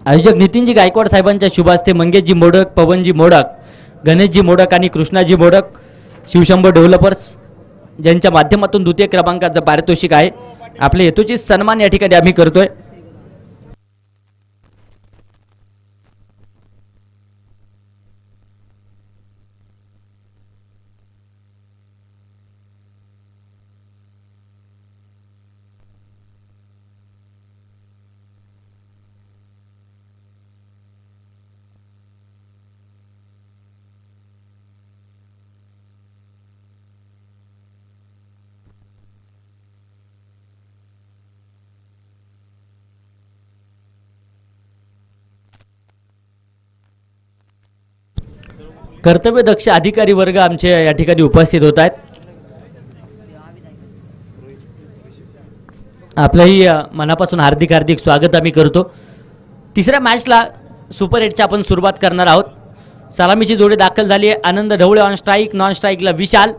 आयोजक नितीनजी गायकवाड साहेबांच्या शुभ हस्ते मंगेशजी मोडक, पवनजी मोडक, गणेशजी मोडक आणि कृष्णाजी मोडक शिवशंभो डेव्हलपर्स ज्यांच्या माध्यमातून द्वितीय क्रमांकाचं पारितोषिक आहे आपले हेतूची सन्मान या ठिकाणी आम्ही करतोय। कर्तव्यदक्ष अधिकारी वर्ग आमचे या ठिकाणी उपस्थित होत आहेत। आपलंही मनापासून हार्दिक हार्दिक स्वागत आम्ही करतो। तिसऱ्या मॅचला सुपर 8ची आपण सुरुवात करणार आहोत। सलामीची जोडी दाखल झाली आहे। आनंद ढवळे ऑन स्ट्राईक, नॉन स्ट्राईकला विशाल,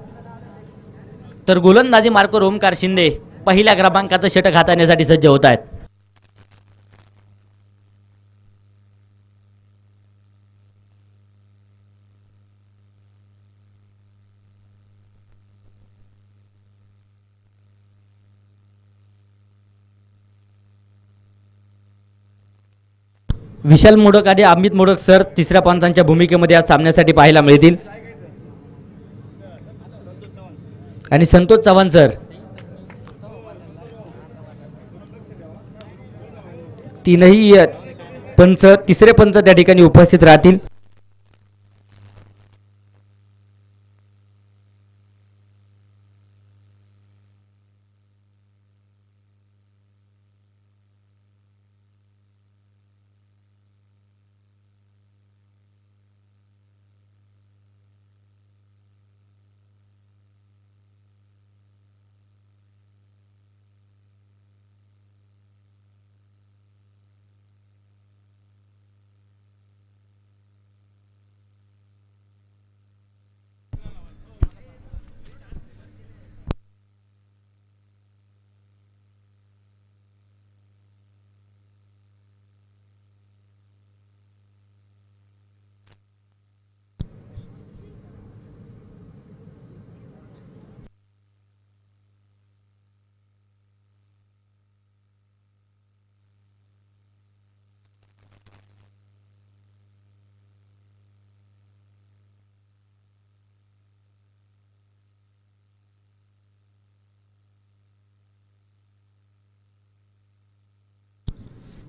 तर गोलंदाजी मार्कर ओमकार शिंदे पहिल्या क्रमांकाचं षटक हाताळण्यासाठी सज्ज होत आहेत। विशाल मोडक आणि अमित मोडक सर तिसऱ्या पंचांच्या भूमिकेमध्ये आज सामन्यासाठी पाहायला मिळतील आणि संतोष चव्हाण सर तीनही पंच तिसरे पंच त्या ठिकाणी उपस्थित राहतील।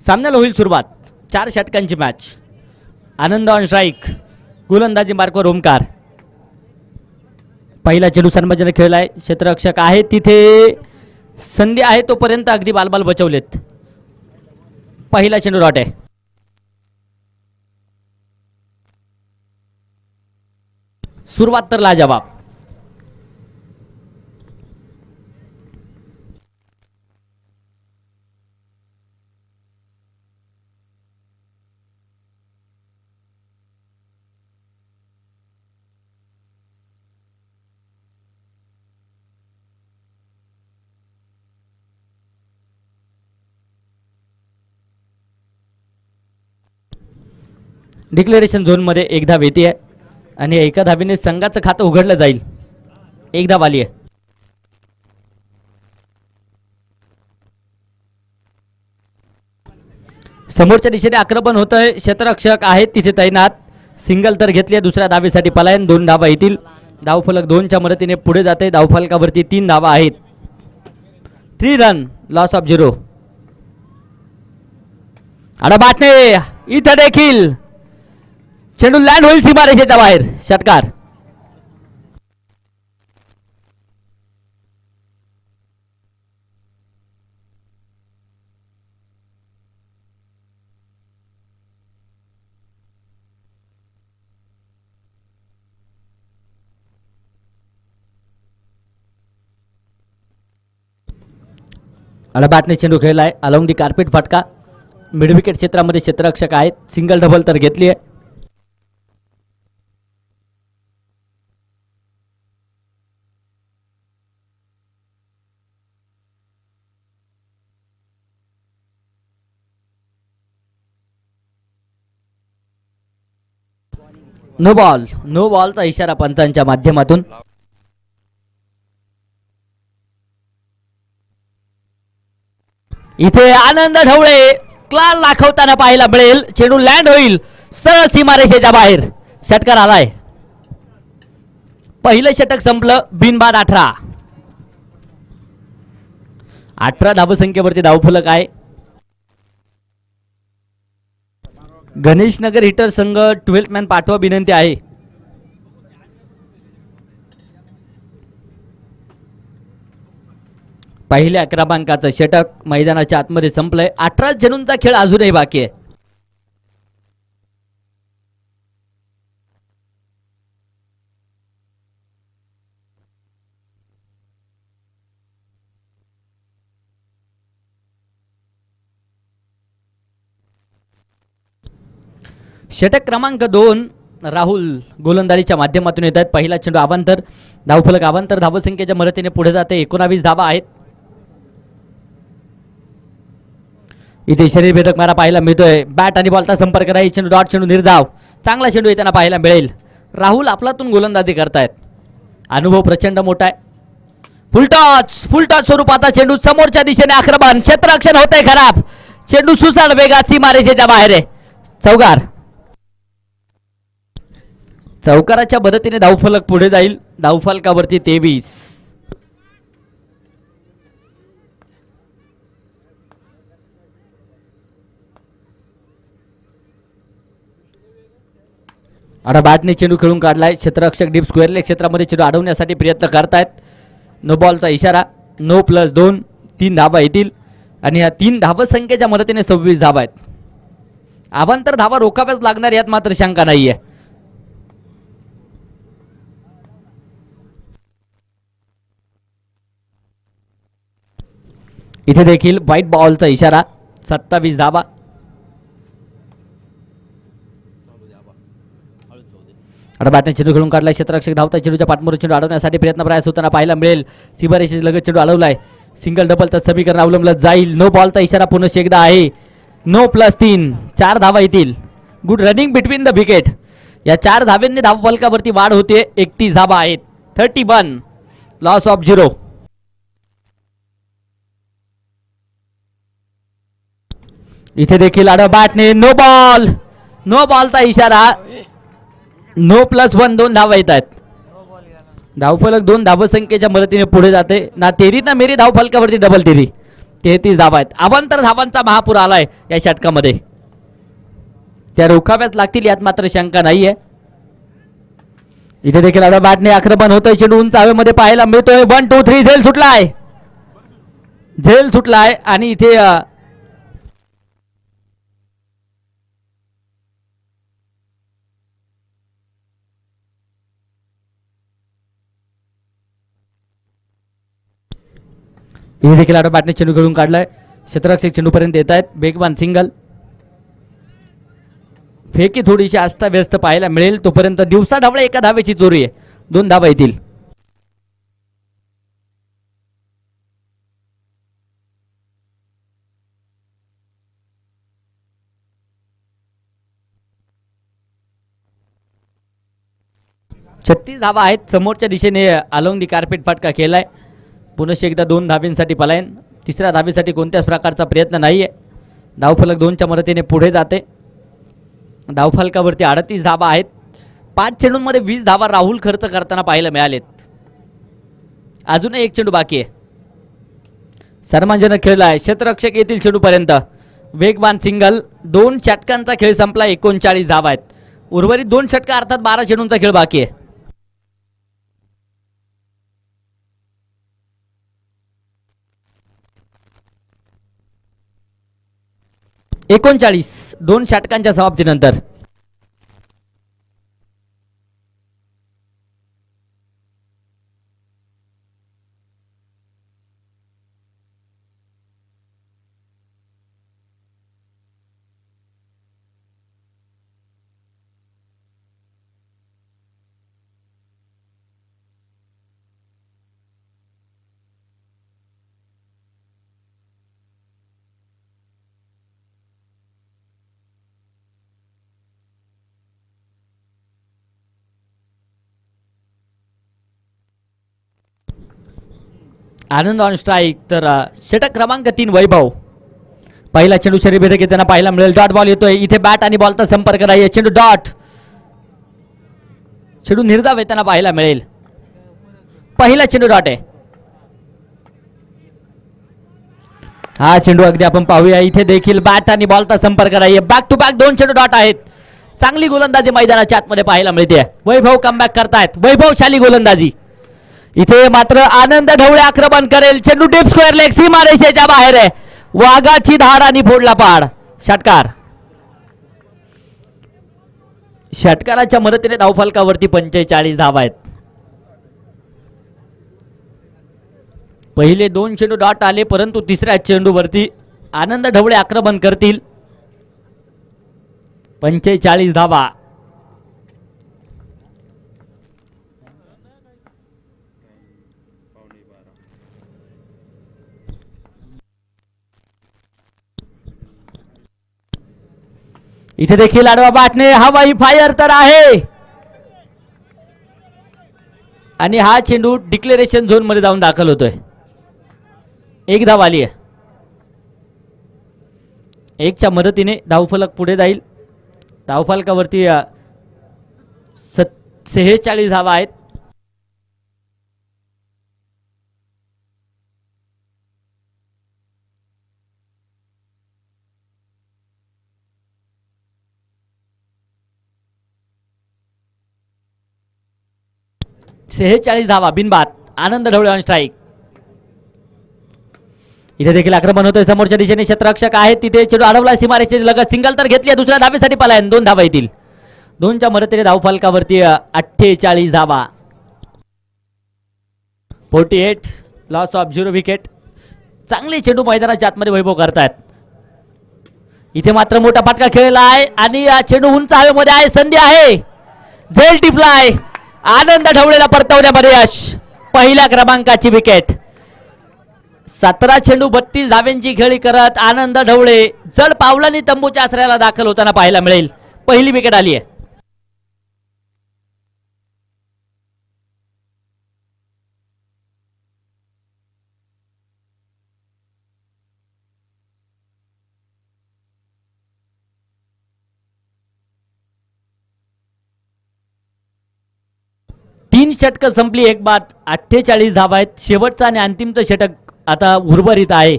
सामन्याला होईल सुरुवात। 4 षटकांची मॅच। आनंद ऑन स्ट्राईक, गोलंदाजी मार्कवर ओमकार, पहिला चेंडू सन्मार्जन खेळलाय, क्षेत्ररक्षक आहे तिथे, संधी आहे तोपर्यंत अगदी बालबाल बचवलेत। पहिला चेंडू डॉट आहे। सुरुवात तर लाजवाब। डिक्लेरेशन झोनमध्ये एक धाव येते आहे आणि एका धावेने संघाचं खातं उघडलं जाईल। एक धाव आली आहे। समोरच्या दिशेने आक्रमण होत आहे, क्षेत्ररक्षक आहेत तिथे तैनात, सिंगल तर घेतली, दुसऱ्या धावेसाठी पलायन, 2 धावा येतील। धावफलक 2च्या मदतीने पुढे जाते। धावफलकावरती 3 धावा आहेत। 3 रन, लॉस ऑफ 0। आणि बाटणे इथं देखील चेंडू लँड होईल सीमारेषेच्या बाहेर, षटकार। अडबाटने चेंडू खेळलाय, अलॉंग दी कार्पेट फटका, मिड विकेट क्षेत्रामध्ये क्षेत्ररक्षक आहेत, सिंगल डबल तर घेतली आहे। No ball. नो बॉलचा इशारा पंचांच्या माध्यमातून. इथे आनंद ढवळे क्लास दाखवताना पाहायला मिळेल. चेंडू लँड होईल सरळ सीमारेषेच्या बाहेर. षटकार आलाय. पहिलं षटक संपलं. बिनबाद 18 धावसंख्येवरती धावफलक आहे. गणेश नगर हिटर संघ 12th मॅन पाठवा विनंती आहे. पहिल्या क्रमांकाचं षटक मैदानाच्या आतमध्ये संपलंय. 18 चेंडूंचा खेळ अजूनही बाकी आहे. षटक क्रमांक 2 राहुल गोलंदाजीच्या माध्यमातून येत आहेत. पहिला चेंडू अवांतर. धावफलक अवांतर धावसंख्येच्या मदतीने पुढे जाते. 19 धावा आहेत. इथे शरीरभेदक मारा पाहायला मिळतोय. बॅट आणि बॉलचा संपर्क नाही. चेंडू डॉट. चेंडू निर्धाव. चांगला चेंडू येताना पाहायला मिळेल. राहुल आपलातून गोलंदाजी करतायत. अनुभव प्रचंड मोठा आहे. फुल टॉच स्वरूपाचा चेंडू समोरच्या दिशेने आक्रमण. क्षेत्ररक्षण होतंय खराब. चेंडू सुसाट वेगात सीमारेषेच्या बाहेर आहे. चौकार. चौकाराच्या मदतीने धावफलक पुढे जाईल. धावफलकावरती 23. आता बॅटने चेंडू खेळून काढलाय. क्षेत्ररक्षक डीप स्क्वेअर लेग क्षेत्रामध्ये चेंडू अडवण्यासाठी प्रयत्न करतायत. नो बॉलचा इशारा. नो +2. 3 धावा येतील आणि या 3 धावसंख्येच्या मदतीने 26 धावा आहेत. अवांतर धावा रोखाव्याच लागणार यात मात्र शंका नाहीये. इथे देखील व्हाईट बॉलचा इशारा. 27 धावा. आता बॅटने चेंडू खेळून काढलाय. क्षेत्ररक्षक धावता. चेंडूच्या पाठमोर चेंडू अडवण्यासाठी प्रयत्न प्रयास होताना पाहायला मिळेल. सीमारेषेच्या लगत चेंडू अडवलाय. सिंगल डबलचं समीकरण अवलंबलं जाईल. नो बॉलचा इशारा पुन्हा एकदा आहे. नो +3. 4 धावा येतील. Good running between the wicket. या 4 धावांनी धावफलकावरती वाढ होते. 31 धावा आहेत. 31. Loss of 0. इथे देखील आड बॅटने नो बॉल. नो बॉलचा इशारा. नो +1. 2 धावा येत आहेत. धावफलक 2 धावसंख्येच्या मदतीने पुढे जाते. ना तेरी ना मेरी धावफलकावरती डबल तेरी. 33 धावा आहेत. अवांतर धावांचा महापूर आलाय या षटकामध्ये. त्या रोखाव्याच लागतील यात मात्र शंका नाहीये. इथे देखील आता बॅटने आक्रमण होतंय. चेंडू उंच हवेमध्ये पाहायला मिळतोय. 1 2 3. झेल सुटलाय. झेल सुटलाय आणि इथे हे देखील आठ बॅटने चेंडू खेळून काढलाय. क्षेत्ररक्षक चेंडूपर्यंत येत आहेत. बेगवान सिंगल. फेकी थोडीशी अस्ताव्यस्त पाहायला मिळेल. तोपर्यंत दिवसा ढवळे एका धावेची चोरी आहे. 2 धावा येतील. छत्तीस धावा आहेत. समोरच्या दिशेने अलोंग दी कार्पेट फटका केलाय. पुनश्च एकदा 2 धावींसाठी पलायन. तिसऱ्या धावीसाठी कोणत्याच प्रकारचा प्रयत्न नाहीये. धावफलक 2च्या मदतीने पुढे जाते. धावफलकावरती 38 धावा आहेत. 5 चेंडूंमध्ये 20 धावा राहुल खर्च करताना पाहायला मिळालेत. अजूनही एक चेंडू बाकी आहे. सर्वांजनक खेळला आहे. क्षेत्ररक्षक येतील चेंडूपर्यंत. वेगवान सिंगल. 2 षटकांचा खेळ संपला. 39 धावा आहेत. उर्वरित 2 षटका अर्थात 12 चेंडूंचा खेळ बाकी आहे. 39. 2 षटकांच्या समाप्तीनंतर. आनंद ऑन स्ट्राईक. तर षटक क्रमांक 3 वैभव. पहिला चेंडू शरीरभेदक येताना पाहायला मिळेल. डॉट बॉल येतोय. इथे बॅट आणि बॉलचा संपर्क नाही. चेंडू डॉट. चेंडू निर्धाव येताना पाहायला मिळेल. पहिला चेंडू डॉट आहे. हा चेंडू अगदी आपण पाहूया. इथे देखील बॅट आणि बॉलचा संपर्क नाही. बॅक टू बॅक 2 चेंडू डॉट आहेत. चांगली गोलंदाजी मैदानाच्या आतमध्ये पाहायला मिळते. वैभव कमबॅक करतायत. वैभवशाली गोलंदाजी. इथे मात्र आनंद ढवळे आक्रमण करेल. चेंडू डीप स्क्वेअर लेग सीमारेषेच्या बाहेर आहे. वाघाची धार आणि फोडला पाड. षटकार. षटकाराच्या मदतीने धावफलकावरती 45 धावा आहेत. पहिले 2 चेंडू डॉट आले, परंतु तिसऱ्या चेंडूवरती आनंद ढवळे आक्रमण करतील. 45 धावा. इथे देखील आडवा बॅटने हवाई फायर तर आहे आणि हा चेंडू डिक्लेरेशन झोन मध्ये जाऊन दाखल होतोय. एक धाव आली आहे. 1च्या मदतीने धावफलक पुढे जाईल. धावफलकावरती 46 धावा आहेत. धावा बिनबाद. आनंद ढवळे ऑन स्ट्राईक. इथे देखील आक्रमण होतोय. समोरच्या दिशेने क्षेत्ररक्षक आहेत. तिथे चेंडू अडवला सीमारेषेच्या लगत. सिंगल तर घेतली. दुसऱ्या धावेसाठी पलायन. 2 धावा येतील. 2च्या मदतीने धावफलकावरती 48 धावा. 48. Loss of 0 wicket. चांगली चेंडू मैदानाच्या आतमध्ये वैभव करतायत. इथे मात्र मोठा फटका खेळला आहे आणि चेंडू उंच हवेमध्ये आहे. संधी आहे. झेल टिपलाय. आनंद ढवळेला परतवण्यामध्ये यश. पहिल्या क्रमांकाची विकेट. 17 चेंडू 32 धाव्यांची खेळी करत आनंद ढवळे जड पावलांनी तंबूच्या आश्रयाला दाखल होताना पाहायला मिळेल. पहिली विकेट आली आहे. तीन षटकं संपली. एक बाद. 48 धावा आहेत. शेवटचा आणि अंतिमचं षटक आता उर्वरित आहे.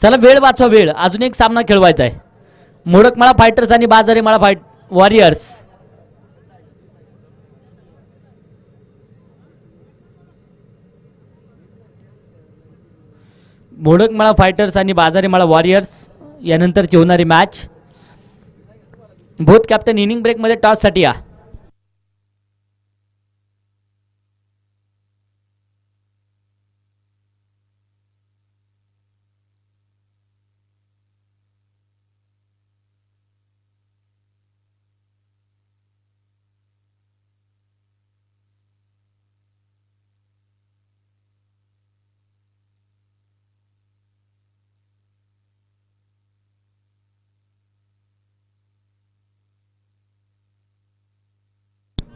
चला वेळ वाचवा वेळ. अजून एक सामना खेळवायचा आहे. मोडकमाळा फायटर्स आणि बाजारीमाळा वॉरियर्स. मोडकमाळा फायटर्स आणि बाजारीमाळा वॉरियर्स यानंतरची होणारी match. Both captain inning break मध्ये टॉस साठी या.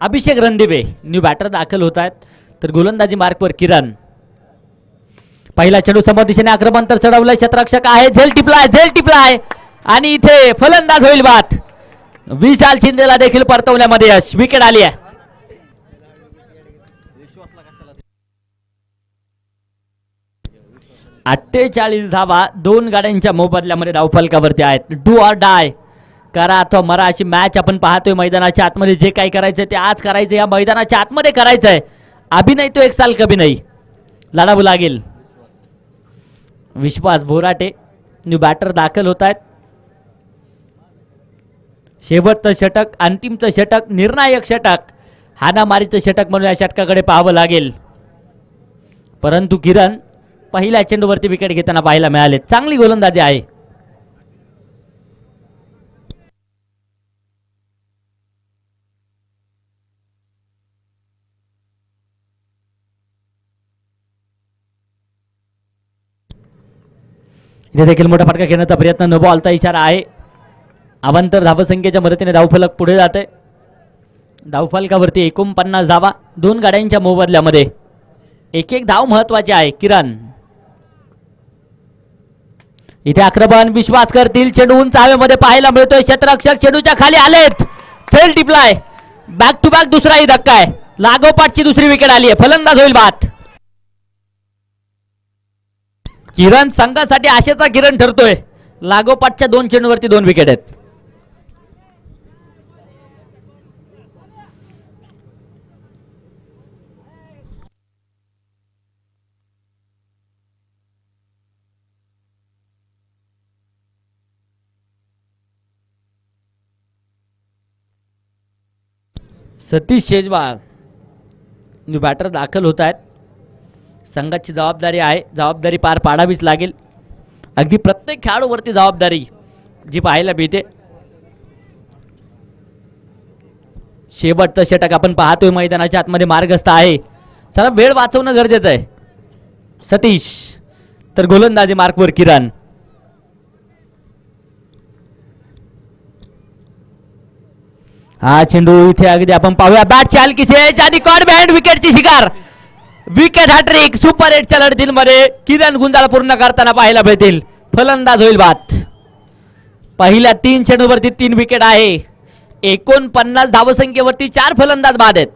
अभिषेक रणदिवे न्यू बॅटर दाखल होत आहेत. तर गोलंदाजी मार्कवर किरण. पहिला चेंडू समोर दिशेने आक्रमण तर चढवलंय. क्षेत्ररक्षक आहे. झेल टिपलाय आणि इथे फलंदाज होईल बाद. विशाल शिंदेला देखील परतवण्यामध्ये यश. विकेट आली आहे. अठ्ठेचाळीस धावा 2 गाड्यांच्या मोबदल्यामध्ये धावफलकावरती आहेत. डू ऑर डाय करा अथवा मरा अशी मॅच आपण पाहतोय. मैदानाच्या आतमध्ये जे काही करायचंय ते आज करायचं. या मैदानाच्या आतमध्ये करायचंय. अभिनय तो एक साल कभी नाही. लढावं लागेल. विश्वास भोराटे न्यू बॅटर दाखल होत आहेत. शेवटचं षटक, अंतिमचं षटक, निर्णायक षटक, हाणामारीचं षटक म्हणून या षटकाकडे पाहावं लागेल. परंतु किरण पहिल्या चेंडूवरती विकेट घेताना पाहायला मिळाले. चांगली गोलंदाजी आहे. इथे देखील मोठा फटका घेण्याचा प्रयत्न. नो बॉलचा इशारा आहे. अवांतर धावसंख्येच्या मदतीने धावफलक पुढे जाते. धावफलकावरती 49 धावा 2 गाड्यांच्या मोबदल्यामध्ये. एक एक धाव महत्वाची आहे. किरण इथे आक्रमण विश्वास करतील. चेंडू उंच हवेमध्ये पाहायला मिळतोय. क्षेत्ररक्षक चेंडूच्या खाली आलेत. सेल टिपलाय. बॅक टू बॅक दुसराही धक्का आहे. लागोपाठची दुसरी विकेट आली आहे. फलंदाज होईल बाद. किरण संघासाठी आशेचा किरण ठरतोय. लागोपाठच्या 2 चेंडूवरती 2 विकेट आहेत. सतीश शेजवाळ बॅटर दाखल होत आहेत. संघाची जबाबदारी आहे. जबाबदारी पार पाडावीच लागेल. अगदी प्रत्येक खेळाडूवरती जबाबदारी जी पाहायला मिळते. शेवटचं षटक आपण पाहतोय. मैदानाच्या आतमध्ये मार्गस्थ आहे. चला वेळ वाचवणं गरजेचं आहे. सतीश तर गोलंदाजी मार्कवर किरण. हा चेंडू इथे अगदी आपण पाहूया. बॅट चाल किसेज आणि कॉर्ड बँड विकेटची शिकार. विकेट हॅट्रिक सुपर 8च्या लढतीमध्ये किरण गुंजाळ पूर्ण करताना पाहायला मिळतील. फलंदाज होईल बाद. पहिल्या 3 चेंडूवरती 3 विकेट आहे. 49 धावसंख्येवरती 4 फलंदाज बाद आहेत.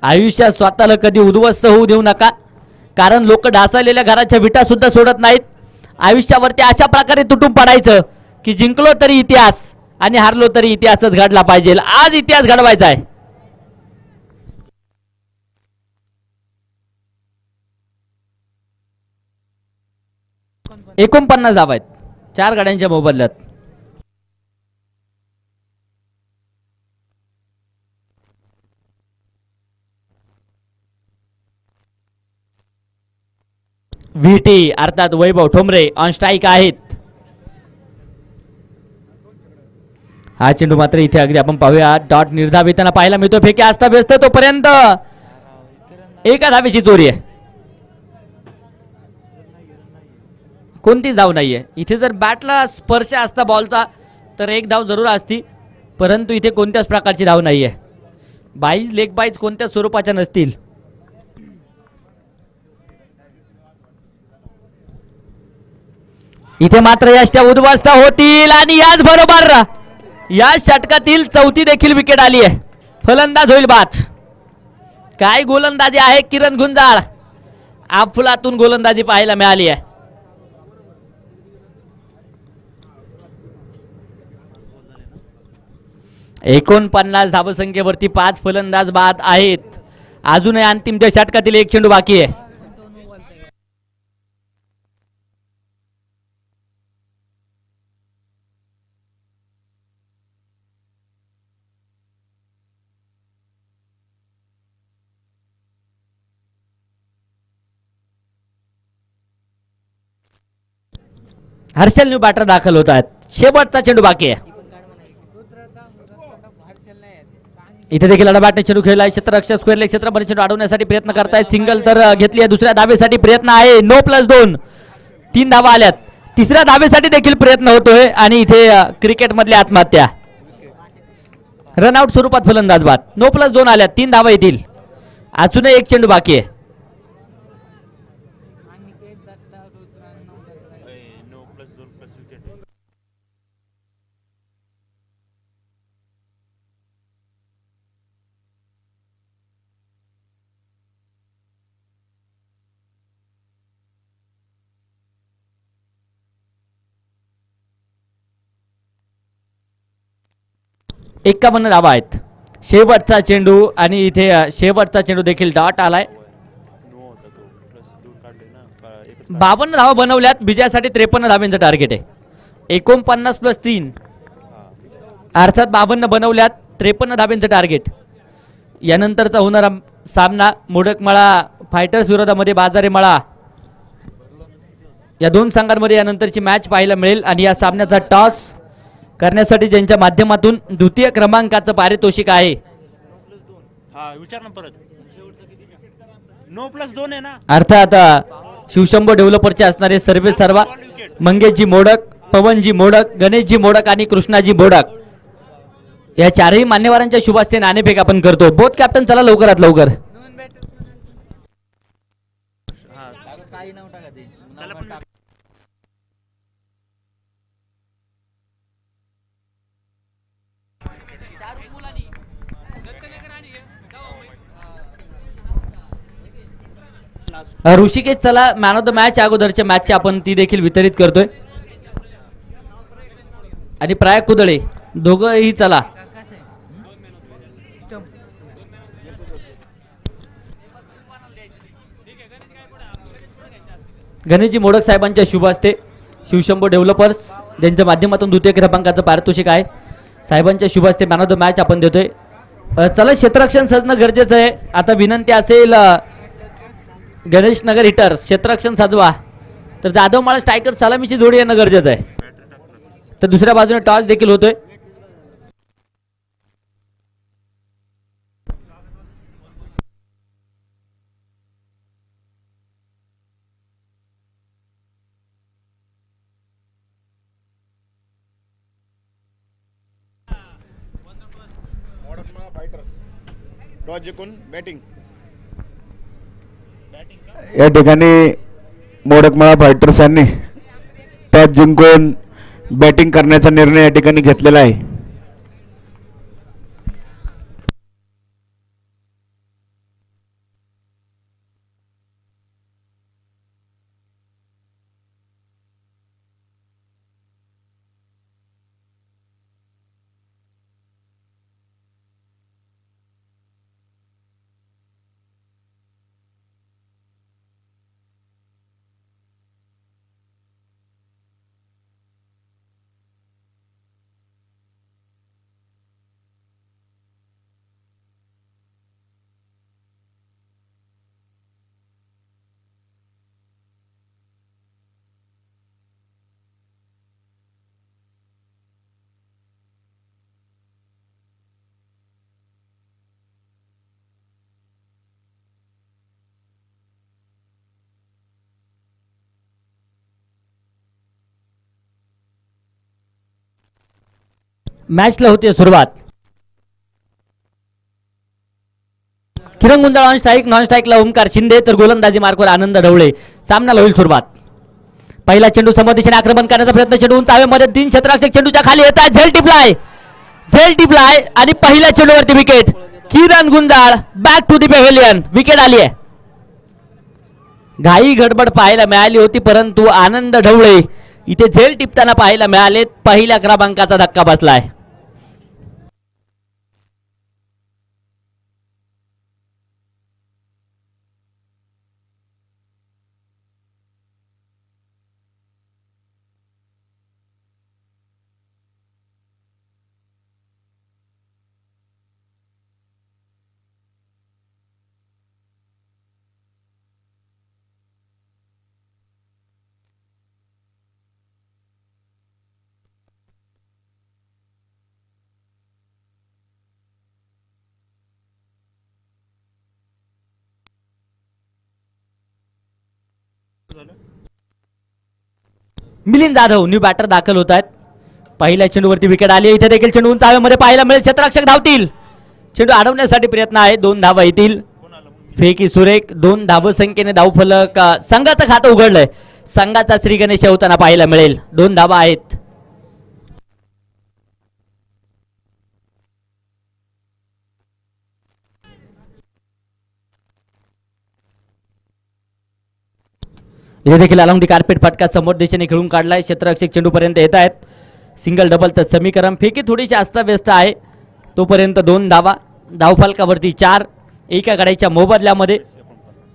आयुष्यात स्वतःला कधी उद्ध्वस्त होऊ देऊ नका, कारण लोक ढासळलेल्या घराच्या विटा सुद्धा सोडत नाहीत. आयुष्यावरती अशा प्रकारे तुटून पडायचं की जिंकलो तरी इतिहास आणि हारलो तरी इतिहासच घडला पाहिजे. आज इतिहास घडवायचा आहे. $49 धावा आहेत 4 गाड्यांच्या मोबदल्यात. व्हीटी अर्थात वैभव ठोंबरे ऑन स्ट्राईक आहेत. हा चेंडू मात्र इथे अगदी आपण पाहूया. डॉट निर्धाविताना पाहायला मिळतो. फेके असता व्यस्त तोपर्यंत एका धावेची चोरी आहे. कोणतीच धाव नाहीये. इथे जर बॅटला स्पर्श असता बॉलचा तर 1 धाव जरूर असती, परंतु इथे कोणत्याच प्रकारची धाव नाहीये. बाईज लेग बाईज कोणत्या स्वरूपाच्या नसतील. इथे मात्र यष्ट्या उद्ध्वस्त होतील आणि याच बरोबर या षटकातील 4थी देखील विकेट आली आहे. फलंदाज होईल बाद. काय गोलंदाजी आहे किरण गुंजाळ. अफलातून गोलंदाजी पाहायला मिळाली आहे. $49 धावसंख्येवरती 5 फलंदाज बाद आहेत. अजूनही अंतिम त्या षटकातील 1 चेंडू बाकी आहे. हर्षल न्यू बॅटर दाखल होत आहेत. शेवटचा चेंडू बाकी आहे. इथे देखील बॅटने चेंडू खेळला आहे. क्षेत्ररक्षक स्क्वेअर लेग क्षेत्रामध्ये चेंडू अडवण्यासाठी प्रयत्न करतायत. सिंगल तर घेतली आहे. दुसऱ्या धावेसाठी प्रयत्न आहे. नो प्लस 2 3 धावा आल्यात. तिसऱ्या धावेसाठी देखील प्रयत्न होतोय आणि इथे क्रिकेट मधली आत्महत्या. रनआउट स्वरूपात फलंदाज बाद. नो प्लस 2 आल्यात. 3 धावा येतील. अजूनही 1 चेंडू बाकी आहे. $51 धावा आहेत. शेवटचा चेंडू आणि इथे शेवटचा चेंडू देखील डॉट आलाय. 52 धावा बनवल्यात. विजयासाठी 53 धावांचं टार्गेट आहे. 49 प्लस 3 अर्थात 52 बनवल्यात. 53 धावांचं टार्गेट. यानंतरचा होणारा सामना मोडकमळा फायटर्स विरोधामध्ये बाजारे मळा या 2 संघांमध्ये यानंतरची मॅच पाहायला मिळेल. आणि या सामन्याचा टॉस करण्यासाठी ज्यांच्या माध्यमातून द्वितीय क्रमांकाचं पारितोषिक आहे. अर्थात शिवशंभो डेव्हलपरचे असणारे सर्वे सर्वा मंगेशजी मोडक, पवनजी मोडक, गणेशजी मोडक आणि कृष्णाजी मोडक या 4ही मान्यवरांच्या शुभास्ते नाणेफेक आपण करतो. बोथ कॅप्टन चला लवकरात लवकर. ऋषिकेश चला मॅन ऑफ द मॅच अगोदरच्या मॅचची आपण ती देखील वितरित करतोय आणि प्राय कुदळे दोघंही चला. गणेशजी मोडक साहेबांच्या शुभ हस्ते शिवशंभो डेव्हलपर्स ज्यांच्या माध्यमातून द्वितीय क्रमांकाचं पारितोषिक आहे साहेबांच्या शुभ हस्ते मॅन ऑफ द मॅच आपण देतोय. चला क्षेत्ररक्षण सजणं गरजेचं आहे. आता विनंती असेल गणेश नगर हिटर्स क्षेत्ररक्षण साजवा तर जाधव माळा स्ट्रायकर सलामीची जोडी येणं गरजेचं आहे. तर दुसऱ्या बाजूने टॉस देखील होतोय. टॉस जिंकून बॅटिंग या ठिकाणी मोडकमाळा फायटर्स यांनी टॉस जिंकून बॅटिंग करण्याचा निर्णय या ठिकाणी घेतलेला आहे. मॅचला होती सुरुवात. Kiran Gunjal on strike non स्ट्राईकला ओमकार शिंदे तर गोलंदाजी मार्कवर आनंद ढवळे. सामन्याला होईल सुरुवात. पहिला चेंडू समोर दिशेने आक्रमण करण्याचा प्रयत्न चेंडू उंचाव्यामध्ये 3 क्षेत्ररक्षक चेंडूच्या खाली येतात. झेल टिपलाय आणि पहिल्या चेंडूवरती wicket. Kiran Gunjal back to the pavilion. Wicket आली आहे. घाई गडबड पाहायला मिळाली होती परंतु आनंद ढवळे इथे झेल टिपताना पाहायला मिळाले. पहिल्या क्रमांकाचा धक्का बसलाय. मिलिंद जाधव न्यू बॅटर दाखल होत आहेत. पहिल्या चेंडूवरती विकेट आली. इथे देखील चेंडू उंचाव्यामध्ये पाहायला मिळेल. क्षेत्ररक्षक धावतील. चेंडू अडवण्यासाठी प्रयत्न आहे. 2 धावा येतील. फेकी सुरेख 2 धाव संख्येने धावफलक संघाचं खातं उघडलंय. संघाचा श्री गणेश होताना पाहायला मिळेल. 2 धावा आहेत. इथे देखील अलॉंग दी कार्पेट फटका समोर दिशेने खेळून काढलाय. क्षेत्ररक्षक चेंडू पर्यंत येत आहेत. सिंगल डबलचं समीकरण. फेकी थोडीशी अस्ताव्यस्त आहे. तोपर्यंत 2 धावा. धावफलकावरती 4. एका गाड्याच्या मोबदल्यामध्ये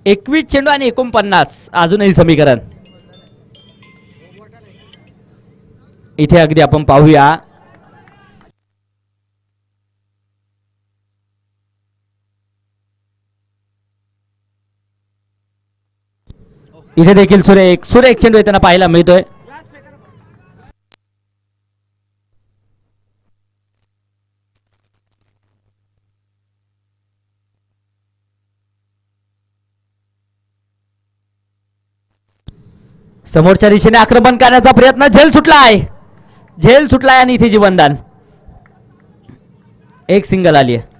21 चेंडू आणि 49 अजूनही समीकरण. इथे अगदी आपण पाहूया इथे देखील सुरेख चेंडू येताना पाहायला मिळतोय. समोरच्या दिशेने आक्रमण करण्याचा प्रयत्न. झेल सुटलाय आणि इथे जीवनदान. एक सिंगल आली आहे.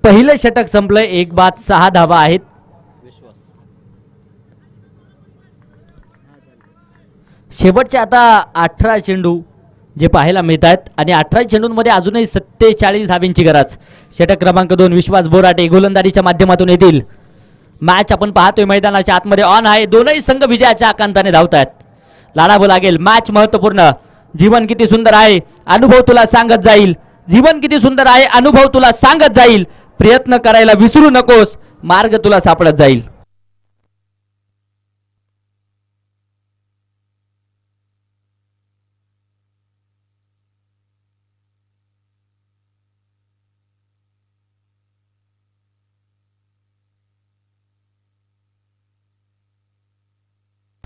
पहिलं षटक संपलंय. 1 बाद 6 धावा आहेत. शेवटचे आता 18 चेंडू जे पाहायला मिळत आहेत आणि 18 चेंडूंमध्ये अजूनही 47 धावींची गरज. षटक क्रमांक 2 विश्वास बोराटे गोलंदाजीच्या माध्यमातून येतील. मॅच आपण पाहतोय मैदानाच्या आतमध्ये ऑन आहे. दोनही संघ विजयाच्या आकांताने धावत आहेत. लढावं लागेल. मॅच महत्त्वपूर्ण. जीवन किती सुंदर आहे अनुभव तुला सांगत जाईल. जीवन किती सुंदर आहे अनुभव तुला सांगत जाईल. प्रयत्न करायला विसरू नकोस. मार्ग तुला सापडत जाईल.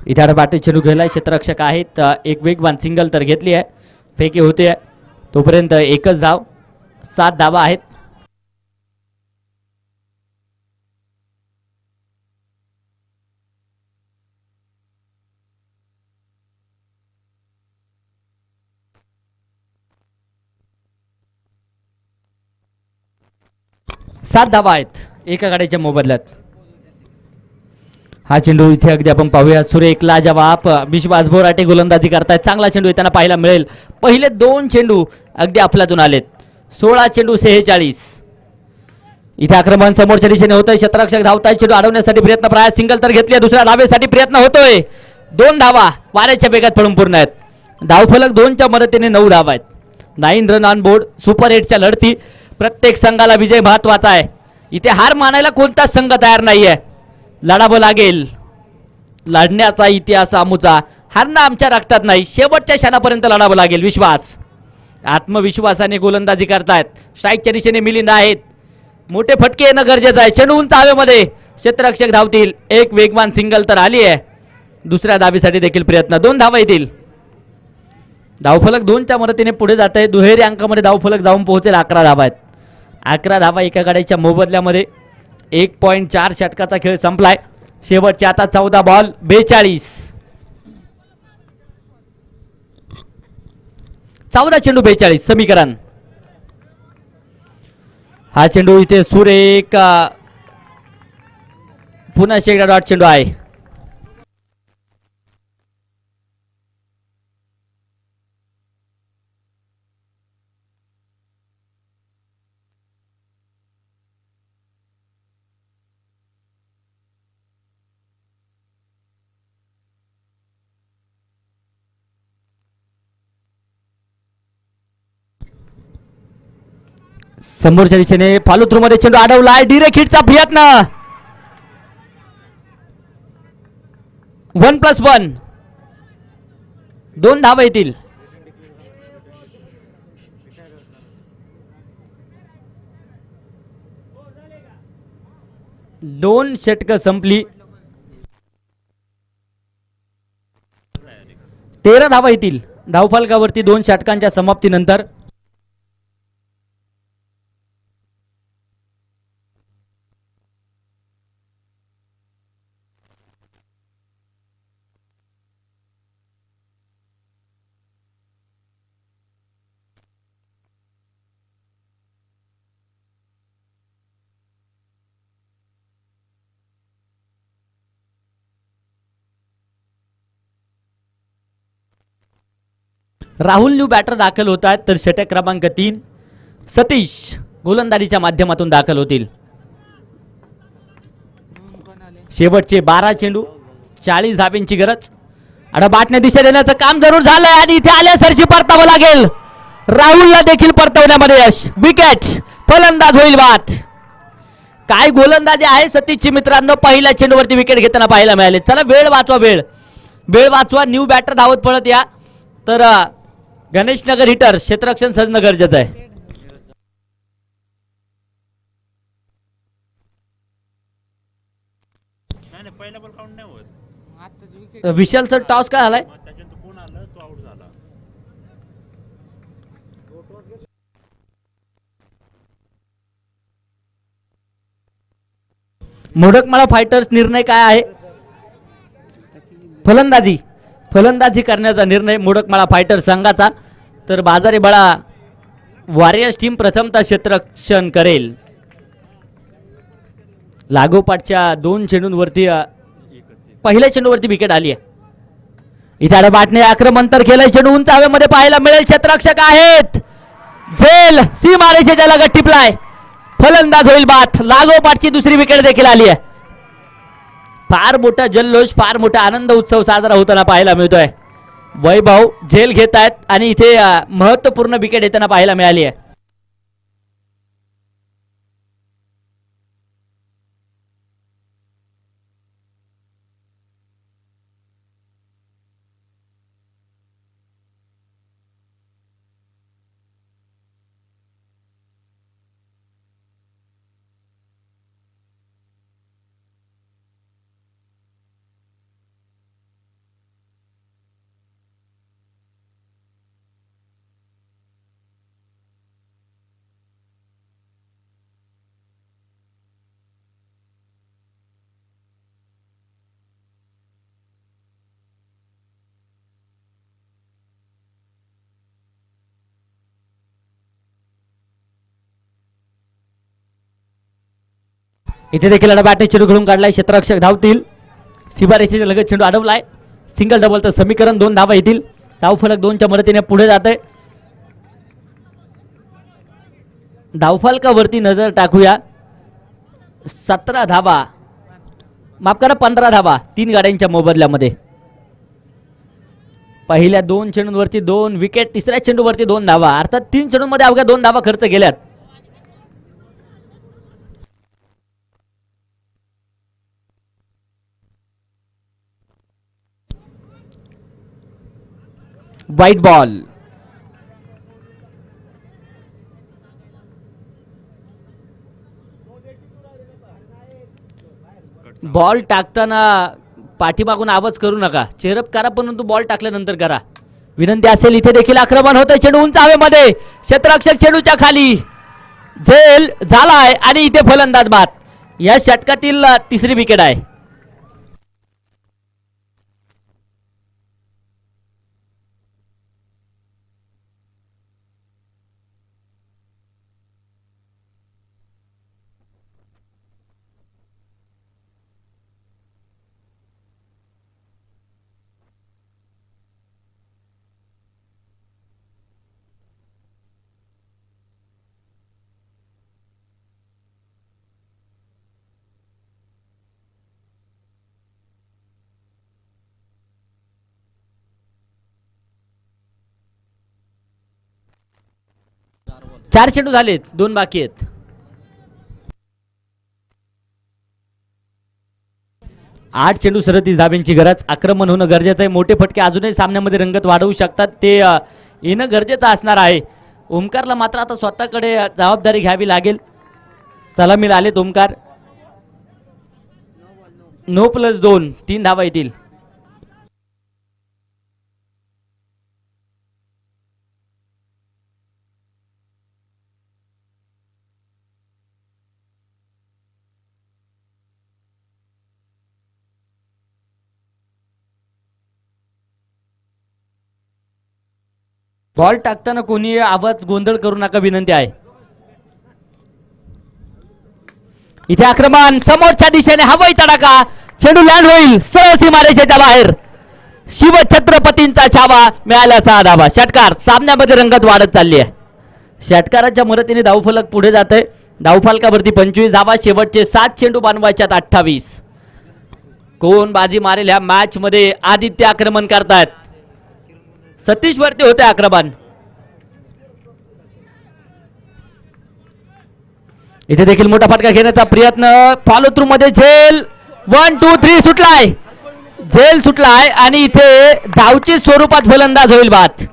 इथे बाटे चेंडू गेलाय. क्षेत्ररक्षक आहेत. एक वेगवान सिंगल तर घेतली आहे. फेकी होते तोपर्यंत एकच धाव. 7 धावा आहेत. सात धावा आहेत एका गाड्याच्या मोबदल्यात. हा चेंडू इथे अगदी आपण पाहूया. सुरेख लाजवाब विश्वास बोराटे गोलंदाजी करतायत. चांगला चेंडू त्यांना पाहायला मिळेल. पहिले 2 चेंडू अगदी आपल्यातून आलेत. 16 चेंडू 46. इथे आक्रमण समोरच्या दिशेने होतंय. क्षेत्ररक्षक धावताय. चेंडू अडवण्यासाठी प्रयत्न. प्राय सिंगल तर घेतली. दुसऱ्या धावेसाठी प्रयत्न होतोय. 2 धावा वाऱ्याच्या वेगात पडून पूर्ण आहेत. धावफलक 2च्या मदतीने 9 धावा आहेत. 9 रन ऑन बोर्ड. सुपर 8च्या लढती. प्रत्येक संघाला विजय महत्वाचा आहे. इथे हार मानायला कोणताच संघ तयार नाहीये. लढावं लागेल. लढण्याचा इतिहास आमूचा. हारणं आमच्या रक्तात नाही. शेवटच्या क्षणापर्यंत लढावं लागेल. विश्वास आत्मविश्वासाने गोलंदाजी करतायत. स्ट्राईकच्या दिशेने मिलिंद आहेत. मोठे फटके येणं गरजेचं आहे. चेंडू उंच हवेमध्ये. क्षेत्ररक्षक धावतील. एक वेगवान सिंगल तर आली आहे. दुसऱ्या धावेसाठी देखील प्रयत्न. 2 धावा येतील. धावफलक 2च्या मदतीने पुढे जात आहे. दुहेरी अंकामध्ये धावफलक जाऊन पोहोचेल. 11 धावा आहेत. 11 धावा एका गाड्याच्या मोबदल्यामध्ये. 1.4 षटकाचा खेळ संपलाय. शेवटचे आता 14 बॉल 42. 14 चेंडू 42 समीकरण. हा चेंडू इथे सुरेख पुन्हा शेकडा डॉट चेंडू आहे. समोरच्या दिशेने फॉलो थ्रू मध्ये चेंडू अडवलाय. डिरेक्ट हिटचा प्रयत्न. 1+1. 2 धावा येतील. 2 षटक संपली. 13 धावा येतील धावफलकावरती 2 षटकांच्या समाप्तीनंतर. राहुल न्यू बॅटर दाखल होत आहेत. तर षटक क्रमांक 3 सतीश गोलंदाजीच्या माध्यमातून दाखल होतील. शेवटचे 12 चेंडू 40 धाब्यांची गरज. आणि बाटने दिशा देण्याचं काम जरूर झालंय आणि इथे आल्यासरशी परतावं लागेल. राहुलला देखील परतवण्यामध्ये यश. विकेट. फलंदाज होईल बाद. काय गोलंदाजी आहे सतीशची मित्रांनो. पहिल्या चेंडूवरती विकेट घेताना पाहायला मिळाले. चला वेळ वाचवा. वेळ वाचवा. न्यू बॅटर धावत पडत या. तर गणेश नगर हिटर क्षेत्ररक्षण सजणं गरजेचं आहे. विशालचा टॉस काय झालाय. मोडकमाळा फायटर्स निर्णय काय आहे. फलंदाजी करण्याचा निर्णय मोडकमाळा फायटर्स संघाचा. तर बाजारे बळा वॉरियर्स टीम प्रथमतः क्षेत्ररक्षण करेल. लागोपाठच्या 2 चेंडूंवरती पहिल्या चेंडूवरती विकेट आली आहे. इथे आता बॅटने आक्रमण तर केलंय. चेंडू उंच हवेमध्ये पाहायला मिळेल. क्षेत्ररक्षक आहेत. झेल सीमारेषेच्या लगत टिपलाय. फलंदाज होईल बात. लागोपाठची दुसरी विकेट देखील आली आहे. फार मोठा जल्लोष, फार मोठा आनंद उत्सव साजरा होताना पाहायला मिळतोय. वैभव झेल घेत आहेत आणि इथे महत्वपूर्ण विकेट येताना पाहायला मिळाली आहे. इथे देखील आता बॅटने चेंडू खेळून काढलाय. क्षेत्ररक्षक धावतील. सीमारेषेच्या लगत चेंडू अडवलाय. सिंगल डबलचं समीकरण. 2 धावा येतील. धावफलक 2च्या मदतीने पुढे जात आहे. धावफलकावरती नजर टाकूया. 17 धावा, माफ करा 15 धावा 3 गाड्यांच्या मोबदल्यामध्ये. पहिल्या 2 चेंडूंवरती 2 विकेट. तिसऱ्या चेंडूवरती 2 धावा. अर्थात 3 चेंडूंमध्ये अवघ्या 2 धावा खर्च केल्यात. वाईट बॉल. बॉल टाकताना पाठीमागून आवाज करू नका. चेहरप करा, परंतु बॉल टाकल्यानंतर करा. विनंती असेल. इथे देखील आक्रमण होतं. चेंडू उंच हवेमध्ये. क्षेत्ररक्षक चेंडूच्या खाली. झेल झालाय आणि इथे फलंदाज बाद. या षटकातील तिसरी विकेट आहे. चार चेंडू झालेत. 2 बाकी आहेत. आठ चेंडू 37 धाब्यांची गरज. आक्रमण होणं गरजेचं आहे. मोठे फटके अजूनही सामन्यामध्ये रंगत वाढवू शकतात. ते येणं गरजेचं असणार आहे. ओमकारला मात्र आता स्वतःकडे जबाबदारी घ्यावी लागेल. सलामीला आलेत ओमकार. 9+2 3 धावा येतील. बॉल टाकताना कोणी आवाज गोंधळ करू नका, विनंती आहे. इथे आक्रमण समोरच्या दिशेने हवाई तडाखा. चेंडू लँड होईल सरळ सीमारेषेच्या बाहेर. शिवछत्रपतींचा छावा. मिळाला 6 धावा. षटकार. सामन्यामध्ये रंगत वाढत चालली आहे. षटकाराच्या मदतीने धावफलक पुढे जात आहे. धावफलकावरती 25 धावा. शेवटचे 7 चेंडू बनवायच्यात 28. कोण बाजी मारेल ह्या मॅच मध्ये? आदित्य आक्रमण करतायत. सतीश वरती होते आक्रमण. इथे देखील मोठा फटका घेण्याचा प्रयत्न. फॉलो थ्रू मध्ये झेल. 1 2 3 सुटलाय. झेल सुटलाय आणि इथे धावची स्वरूपात फलंदाज होईल बाद.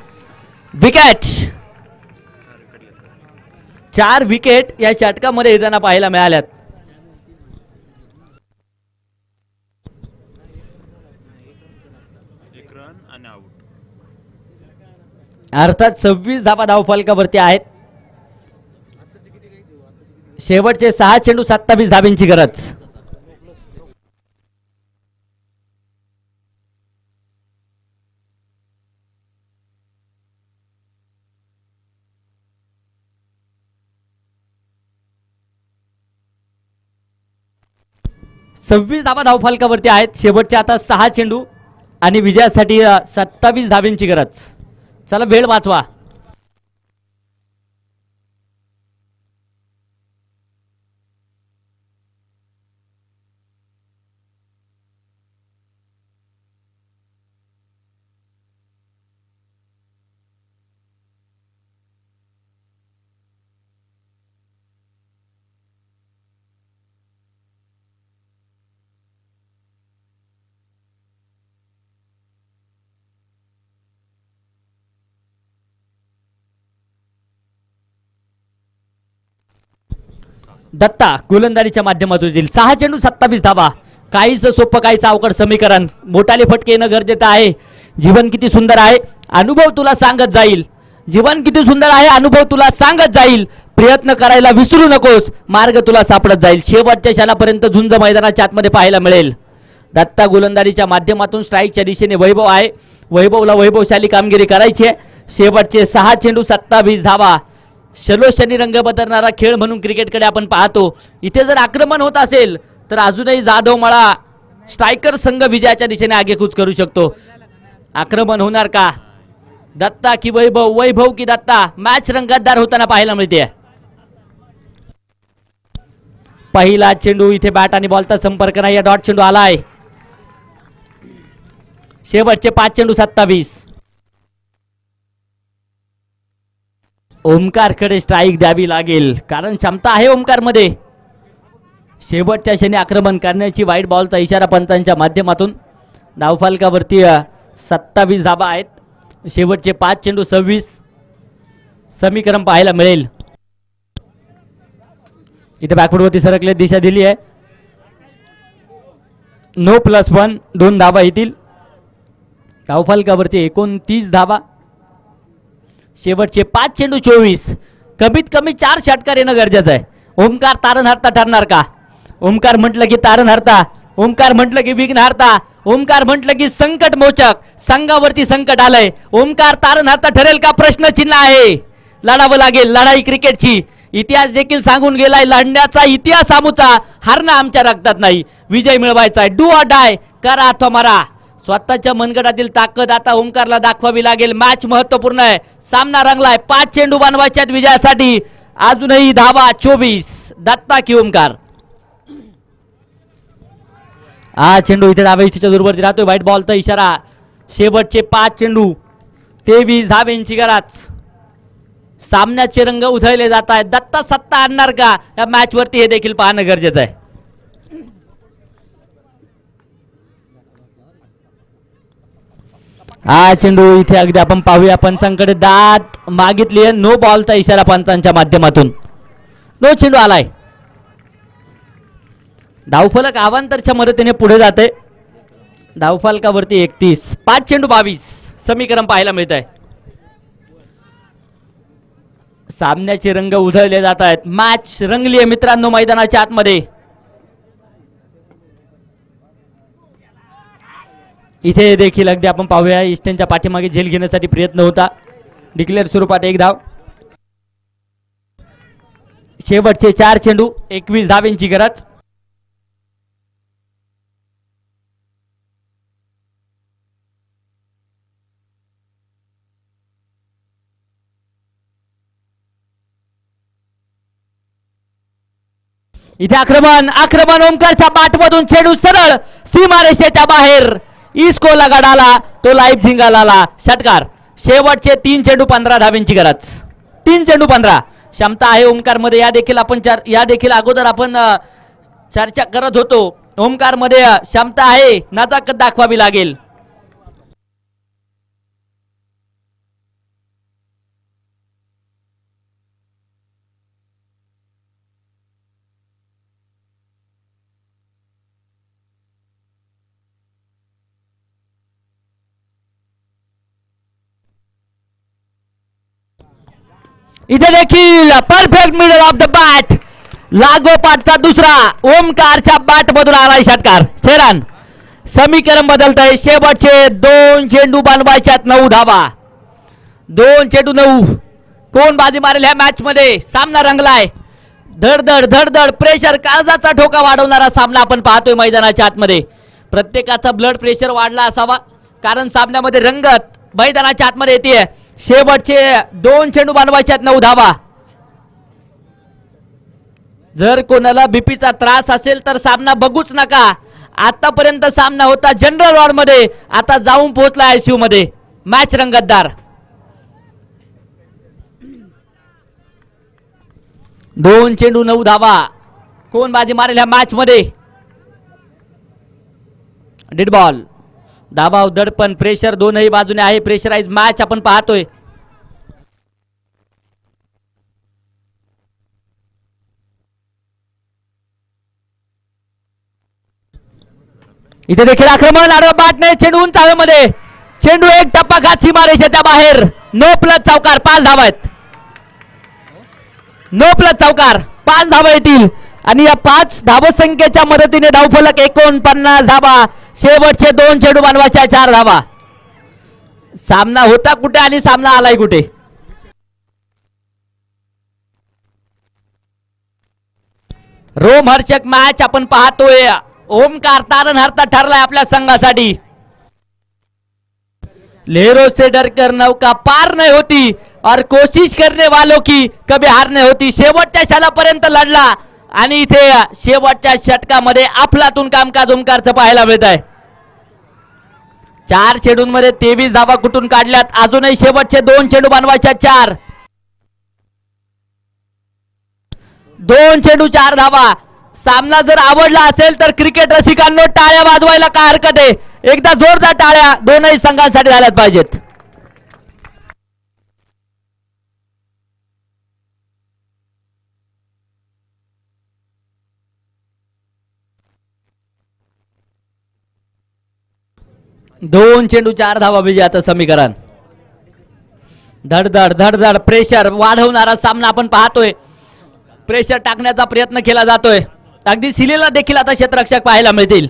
विकेट. 4 विकेट या षटकामध्ये येताना पाहायला मिळाल्यात. अर्थात 26 धावा धावफलकावरती आहेत. शेवटचे 6 चेंडू 27 धाब्यांची गरज. 26 धावा धावफलकावरती आहेत. शेवटचे आता 6 चेंडू आणि विजयासाठी 27 धाव्यांची गरज. चला वेळ वाचवा. दत्ता गोलंदाजीच्या माध्यमातून येईल. 6 चेंडू 27 धावा. काहीच सोपं काहीच अवघड समीकरण. मोठाले फटके येणं गरजेचं आहे. जीवन किती सुंदर आहे अनुभव तुला सांगत जाईल. जीवन किती सुंदर आहे अनुभव तुला सांगत जाईल. प्रयत्न करायला विसरू नकोस, मार्ग तुला सापडत जाईल. शेवटच्या क्षणापर्यंत झुंज मैदानाच्या आतमध्ये पाहायला मिळेल. दत्ता गोलंदाजीच्या माध्यमातून स्ट्राईकच्या दिशेने वैभव आहे. वैभवला वैभवशाली कामगिरी करायची आहे. शेवटचे 6 चेंडू 27 धावा. शलोशनी रंग बदलणारा खेळ म्हणून क्रिकेटकडे आपण पाहतो. इथे जर आक्रमण होत असेल तर अजूनही जाधव मळा स्ट्रायकर संघ विजयाच्या दिशेने आगेकूच करू शकतो. आक्रमण होणार का? दत्ता की वैभव, वैभव की दत्ता? मॅच रंगतदार होताना पाहायला मिळते. पहिला चेंडू इथे बॅट आणि बॉलचा संपर्क नाही. डॉट चेंडू आलाय. शेवटचे 5 चेंडू 27. ओमकारकडे स्ट्राईक द्यावी लागेल कारण क्षमता आहे ओमकार मध्ये. शेवटच्या क्षणी आक्रमण करण्याची वाईट बॉलचा इशारा पंचांच्या माध्यमातून. धावफलकावरती 27 धावा आहेत. शेवटचे 5 चेंडू 26. समीकरण पाहायला मिळेल. इथे बॅकवर्डवरती सरकले दिशा दिली आहे. नो +1 2 धावा येतील. धावफलकावरती 29 धावा. शेवटचे 5 चेंडू 24. कमीत कमी 4 षटकार येणं गरजेचं आहे. ओमकार तारणहारता ठरणार का? ओमकार म्हटलं की तारणहारता, ओमकार म्हटलं की विघ्नहारता, ओमकार म्हटलं की संकट मोचक. संघावरती संकट आलंय. ओमकार तारणहारता ठरेल का? प्रश्नचिन्ह आहे. लढावं लागेल लढाई क्रिकेटची. इतिहास देखील सांगून गेलाय लढण्याचा इतिहास आमचा. हारणं आमच्या रक्तात नाही. विजय मिळवायचा आहे. डू ऑर डाय, करा अथवा मरा. स्वतःच्या मनगटातील ताकद आता ओमकारला दाखवावी लागेल. मॅच महत्वपूर्ण आहे. सामना रंगलाय. 5 चेंडू बनवायचे आहेत विजयासाठी. अजूनही धावा 24. दत्ता की ओमकार? हा चेंडू इथे डाव्या इष्टीच्या दूरवरती राहतोय. व्हाईट बॉलचा इशारा. शेवटचे 5 चेंडू 23 धाव्यांची गरज. सामन्याचे रंग उधळले जात आहेत. दत्ता सत्ता आणणार का या मॅच वरती हे देखील पाहणं गरजेचं आहे. हा चेंडू इथे अगदी आपण पाहूया. पंचांकडे दात मागितली आहे. नो बॉलचा इशारा पंचांच्या माध्यमातून. नो चेंडू आलाय. धावफलक अवांतरच्या मदतीने पुढे जाते. धावफलकावरती 31. 5 चेंडू 22. समीकरण पाहायला मिळत आहे. सामन्याचे रंग उधळले जात आहेत. मॅच रंगली आहे मित्रांनो मैदानाच्या आतमध्ये. इथे देखील अगदी आपण पाहूया ईस्टर्नच्या पाठीमागे झेल घेण्यासाठी प्रयत्न होता. डिक्लेअर स्वरूपात 1 धाव. शेवटचे 4 चेंडू 21 धाव्यांची गरज. इथे आक्रमण आक्रमण. ओमकारच्या बॅटमधून चेंडू सरळ सीमारेषेच्या बाहेर. इस्कोला गडाला तो लाईफ झिंगाला षटकार. शेवटचे 3 चेंडू 15 धाव्यांची गरज. 3 चेंडू 15. क्षमता आहे ओमकार मध्ये. या देखील अगोदर आपण चर्चा करत होतो. ओमकार मध्ये क्षमता आहे. नजाकत दाखवावी लागेल. इथे देखील perfect middle off the bat. लागोपाठचा दुसरा ओमकारच्या बॅट मधून आलाय षटकार. शेरान समीकरण बदलत आहे. शेवटचे 2 चेंडू बनवायच्यात 9 धावा. 2 चेंडू 9. कोण बाजी मारेल ह्या मॅच मध्ये? सामना रंगलाय. धडधड धडधड प्रेशर, काळजाचा ठोका वाढवणारा सामना आपण पाहतोय मैदानाच्या आतमध्ये. प्रत्येकाचा ब्लड प्रेशर वाढला असावा, कारण सामन्यामध्ये रंगत मैदानाच्या आतमध्ये येते. शेवटचे 2 चेंडू बनवायचे आहेत, 9 धावा. जर कोणाला बीपीचा त्रास असेल तर सामना बघूच नका. आतापर्यंत सामना होता जनरल वॉर्ड मध्ये, आता जाऊन पोहोचला आयसीयू मध्ये. मॅच रंगतदार. 2 चेंडू 9 धावा. कोण बाजी मारेल ह्या मॅच मध्ये? Dead ball. दाबाव, दडपण, प्रेशर दोनही बाजूने आहे. प्रेशराइज मॅच आपण पाहतोय. इथे देखील आक्रमण, आडवा बाट नाही, चेंडू उंच हवेमध्ये. चेंडू एक टप्पा खात सीमारेषेच्या बाहेर. नो प्लस चौकार, 5 धावा आहेत. नो प्लस चौकार, 5 धावा येतील. आणि या 5 धावसंख्येच्या मदतीने धावफलक 49 धावा. शेवटचे 2 चेंडू बनवायचे, 4 धावा. सामना होता कुठे आणि सामना आलाय कुठे? रोमहर्षक मॅच आपण पाहतोय. ओमकार तारणहारता ठरलाय आपल्या संघासाठी. लहरों से डरकर नौका पार नहीं होती और कोशिश करने वालों की कभी हार नहीं होती. शेवटच्या क्षणापर्यंत लढला आणि इथे शेवटच्या षटकामध्ये अफलातून कामकाज ओमकारचं पाहायला मिळत आहे. 4 चेंडूंमध्ये 23 धावा कुठून काढल्यात. अजूनही शेवटचे 2 चेंडू बनवायच्या, 4. 2 चेंडू 4 धावा. सामना जर आवडला असेल तर क्रिकेट रसिकांनो टाळ्या वाजवायला काय हरकत आहे? एकदा जोरदार टाळ्या दोनही संघांसाठी झाल्याच पाहिजेत. दोन चेंडू 4 धावा विजयाचं समीकरण. धडधड धडधड प्रेशर वाढवणारा सामना आपण पाहतोय. प्रेशर टाकण्याचा प्रयत्न केला जातोय. अगदी सिलेला देखील आता क्षेत्ररक्षक पाहायला मिळतील.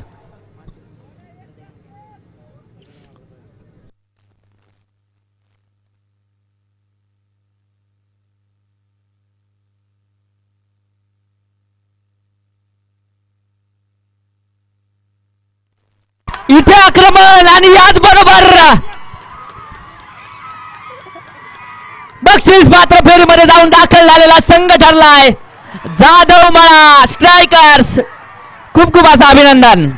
इथे आक्रमण आणि याच बरोबर बक्षीस पात्र फेरीमध्ये जाऊन दाखल झालेला संघ ठरलाय जाधव मळा स्ट्रायकर्स. खूप खूप असं अभिनंदन.